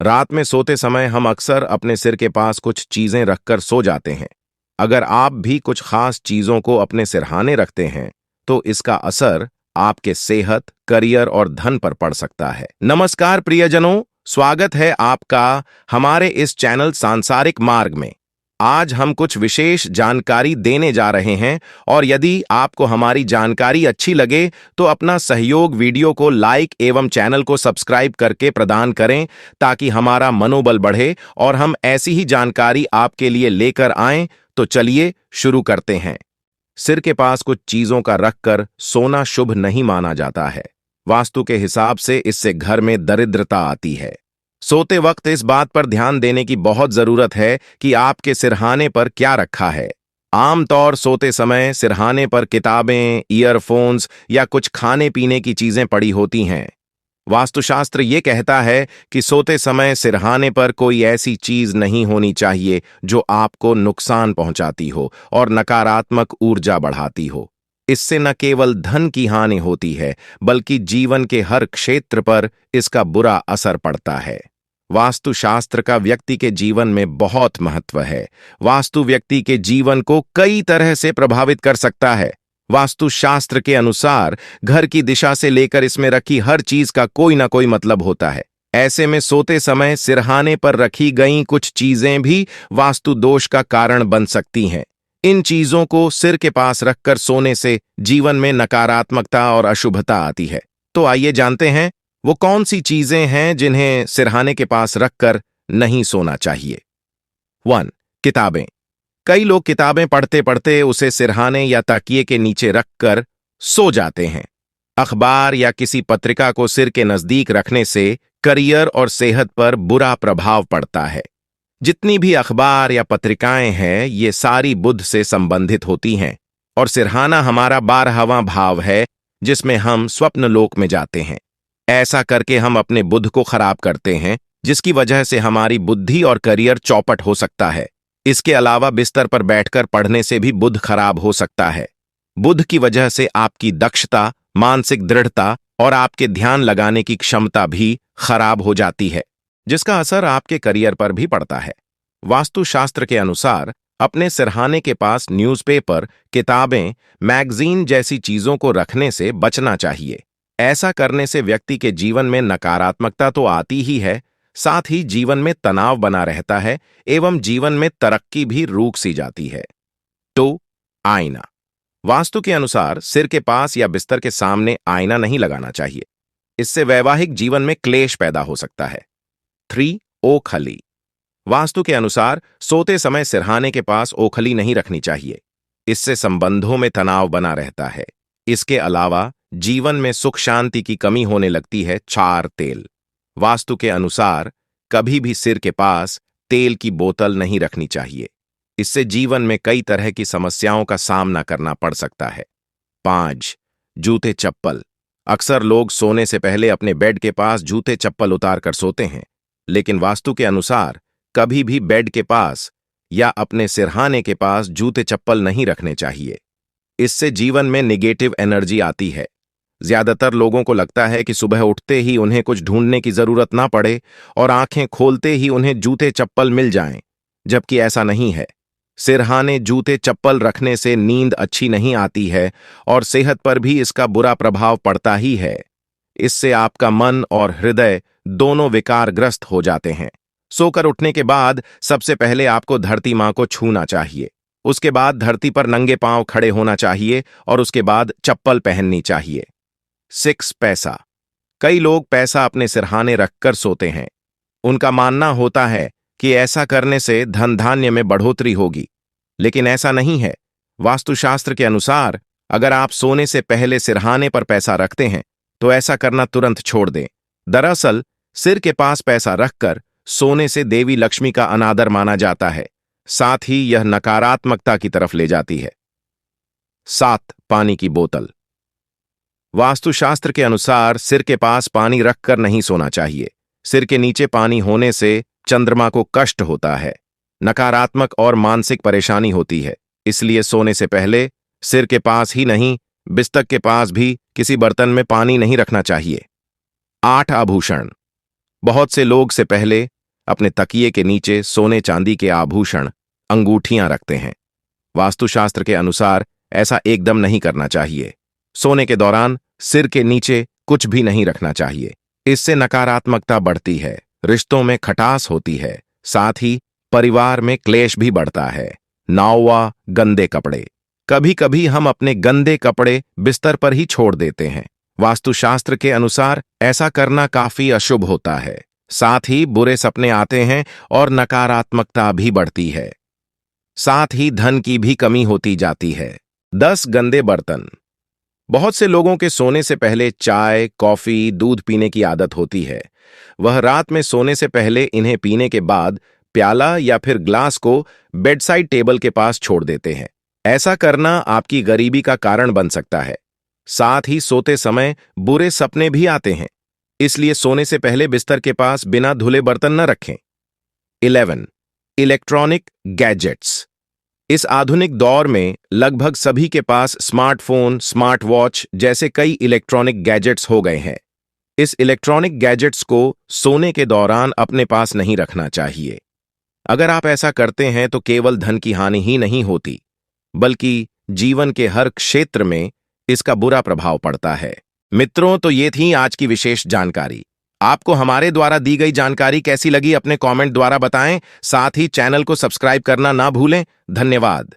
रात में सोते समय हम अक्सर अपने सिर के पास कुछ चीजें रखकर सो जाते हैं। अगर आप भी कुछ खास चीजों को अपने सिरहाने रखते हैं, तो इसका असर आपके सेहत, करियर और धन पर पड़ सकता है। नमस्कार प्रियजनों, स्वागत है आपका हमारे इस चैनल सांसारिक मार्ग में। आज हम कुछ विशेष जानकारी देने जा रहे हैं और यदि आपको हमारी जानकारी अच्छी लगे तो अपना सहयोग वीडियो को लाइक एवं चैनल को सब्सक्राइब करके प्रदान करें ताकि हमारा मनोबल बढ़े और हम ऐसी ही जानकारी आपके लिए लेकर आएं। तो चलिए शुरू करते हैं। सिर के पास कुछ चीजों का रखकर सोना शुभ नहीं माना जाता है। वास्तु के हिसाब से इससे घर में दरिद्रता आती है। सोते वक्त इस बात पर ध्यान देने की बहुत जरूरत है कि आपके सिरहाने पर क्या रखा है। आमतौर सोते समय सिरहाने पर किताबें, ईयरफोन्स या कुछ खाने पीने की चीजें पड़ी होती हैं। वास्तुशास्त्र ये कहता है कि सोते समय सिरहाने पर कोई ऐसी चीज नहीं होनी चाहिए जो आपको नुकसान पहुंचाती हो और नकारात्मक ऊर्जा बढ़ाती हो। इससे न केवल धन की हानि होती है, बल्कि जीवन के हर क्षेत्र पर इसका बुरा असर पड़ता है। वास्तुशास्त्र का व्यक्ति के जीवन में बहुत महत्व है। वास्तु व्यक्ति के जीवन को कई तरह से प्रभावित कर सकता है। वास्तुशास्त्र के अनुसार घर की दिशा से लेकर इसमें रखी हर चीज का कोई ना कोई मतलब होता है। ऐसे में सोते समय सिरहाने पर रखी गई कुछ चीजें भी वास्तु दोष का कारण बन सकती हैं। इन चीजों को सिर के पास रखकर सोने से जीवन में नकारात्मकता और अशुभता आती है। तो आइए जानते हैं वो कौन सी चीजें हैं जिन्हें सिरहाने के पास रखकर नहीं सोना चाहिए। 1. किताबें। कई लोग किताबें पढ़ते पढ़ते उसे सिरहाने या तकिए के नीचे रखकर सो जाते हैं। अखबार या किसी पत्रिका को सिर के नजदीक रखने से करियर और सेहत पर बुरा प्रभाव पड़ता है। जितनी भी अखबार या पत्रिकाएं हैं, ये सारी बुध से संबंधित होती हैं और सिरहाना हमारा 12वां भाव है, जिसमें हम स्वप्न लोक में जाते हैं। ऐसा करके हम अपने बुध को खराब करते हैं, जिसकी वजह से हमारी बुद्धि और करियर चौपट हो सकता है। इसके अलावा बिस्तर पर बैठकर पढ़ने से भी बुध खराब हो सकता है। बुध की वजह से आपकी दक्षता, मानसिक दृढ़ता और आपके ध्यान लगाने की क्षमता भी खराब हो जाती है, जिसका असर आपके करियर पर भी पड़ता है। वास्तुशास्त्र के अनुसार अपने सिरहाने के पास न्यूज़पेपर, किताबें, मैगजीन जैसी चीजों को रखने से बचना चाहिए। ऐसा करने से व्यक्ति के जीवन में नकारात्मकता तो आती ही है, साथ ही जीवन में तनाव बना रहता है एवं जीवन में तरक्की भी रुक सी जाती है। तो आईना। वास्तु के अनुसार सिर के पास या बिस्तर के सामने आईना नहीं लगाना चाहिए। इससे वैवाहिक जीवन में क्लेश पैदा हो सकता है। 3. ओखली। वास्तु के अनुसार सोते समय सिरहाने के पास ओखली नहीं रखनी चाहिए। इससे संबंधों में तनाव बना रहता है। इसके अलावा जीवन में सुख शांति की कमी होने लगती है। 4. तेल। वास्तु के अनुसार कभी भी सिर के पास तेल की बोतल नहीं रखनी चाहिए। इससे जीवन में कई तरह की समस्याओं का सामना करना पड़ सकता है। 5. जूते चप्पल। अक्सर लोग सोने से पहले अपने बेड के पास जूते चप्पल उतार कर सोते हैं, लेकिन वास्तु के अनुसार कभी भी बेड के पास या अपने सिरहाने के पास जूते चप्पल नहीं रखने चाहिए। इससे जीवन में निगेटिव एनर्जी आती है। ज्यादातर लोगों को लगता है कि सुबह उठते ही उन्हें कुछ ढूंढने की जरूरत ना पड़े और आंखें खोलते ही उन्हें जूते चप्पल मिल जाएं, जबकि ऐसा नहीं है। सिरहाने जूते चप्पल रखने से नींद अच्छी नहीं आती है और सेहत पर भी इसका बुरा प्रभाव पड़ता ही है। इससे आपका मन और हृदय दोनों विकारग्रस्त हो जाते हैं। सोकर उठने के बाद सबसे पहले आपको धरती मां को छूना चाहिए। उसके बाद धरती पर नंगे पांव खड़े होना चाहिए और उसके बाद चप्पल पहननी चाहिए। 6. पैसा। कई लोग पैसा अपने सिरहाने रखकर सोते हैं। उनका मानना होता है कि ऐसा करने से धन धान्य में बढ़ोतरी होगी, लेकिन ऐसा नहीं है। वास्तुशास्त्र के अनुसार अगर आप सोने से पहले सिरहाने पर पैसा रखते हैं तो ऐसा करना तुरंत छोड़ दें। दरअसल सिर के पास पैसा रखकर सोने से देवी लक्ष्मी का अनादर माना जाता है, साथ ही यह नकारात्मकता की तरफ ले जाती है। 7. पानी की बोतल। वास्तुशास्त्र के अनुसार सिर के पास पानी रखकर नहीं सोना चाहिए। सिर के नीचे पानी होने से चंद्रमा को कष्ट होता है, नकारात्मक और मानसिक परेशानी होती है। इसलिए सोने से पहले सिर के पास ही नहीं, बिस्तर के पास भी किसी बर्तन में पानी नहीं रखना चाहिए। 8. आभूषण। बहुत से लोग से पहले अपने तकिए के नीचे सोने चांदी के आभूषण, अंगूठियां रखते हैं। वास्तुशास्त्र के अनुसार ऐसा एकदम नहीं करना चाहिए। सोने के दौरान सिर के नीचे कुछ भी नहीं रखना चाहिए। इससे नकारात्मकता बढ़ती है, रिश्तों में खटास होती है, साथ ही परिवार में क्लेश भी बढ़ता है। नावा गंदे कपड़े। कभी कभी हम अपने गंदे कपड़े बिस्तर पर ही छोड़ देते हैं। वास्तुशास्त्र के अनुसार ऐसा करना काफी अशुभ होता है। साथ ही बुरे सपने आते हैं और नकारात्मकता भी बढ़ती है। साथ ही धन की भी कमी होती जाती है। 10 गंदे बर्तन। बहुत से लोगों के सोने से पहले चाय, कॉफी, दूध पीने की आदत होती है। वह रात में सोने से पहले इन्हें पीने के बाद प्याला या फिर ग्लास को बेडसाइड टेबल के पास छोड़ देते हैं। ऐसा करना आपकी गरीबी का कारण बन सकता है। साथ ही सोते समय बुरे सपने भी आते हैं, इसलिए सोने से पहले बिस्तर के पास बिना धुले बर्तन न रखें। 11 इलेक्ट्रॉनिक गैजेट्स। इस आधुनिक दौर में लगभग सभी के पास स्मार्टफोन, स्मार्ट वॉच जैसे कई इलेक्ट्रॉनिक गैजेट्स हो गए हैं। इस इलेक्ट्रॉनिक गैजेट्स को सोने के दौरान अपने पास नहीं रखना चाहिए। अगर आप ऐसा करते हैं तो केवल धन की हानि ही नहीं होती, बल्कि जीवन के हर क्षेत्र में इसका बुरा प्रभाव पड़ता है। मित्रों, तो ये थी आज की विशेष जानकारी। आपको हमारे द्वारा दी गई जानकारी कैसी लगी अपने कमेंट द्वारा बताएं। साथ ही चैनल को सब्सक्राइब करना ना भूलें। धन्यवाद।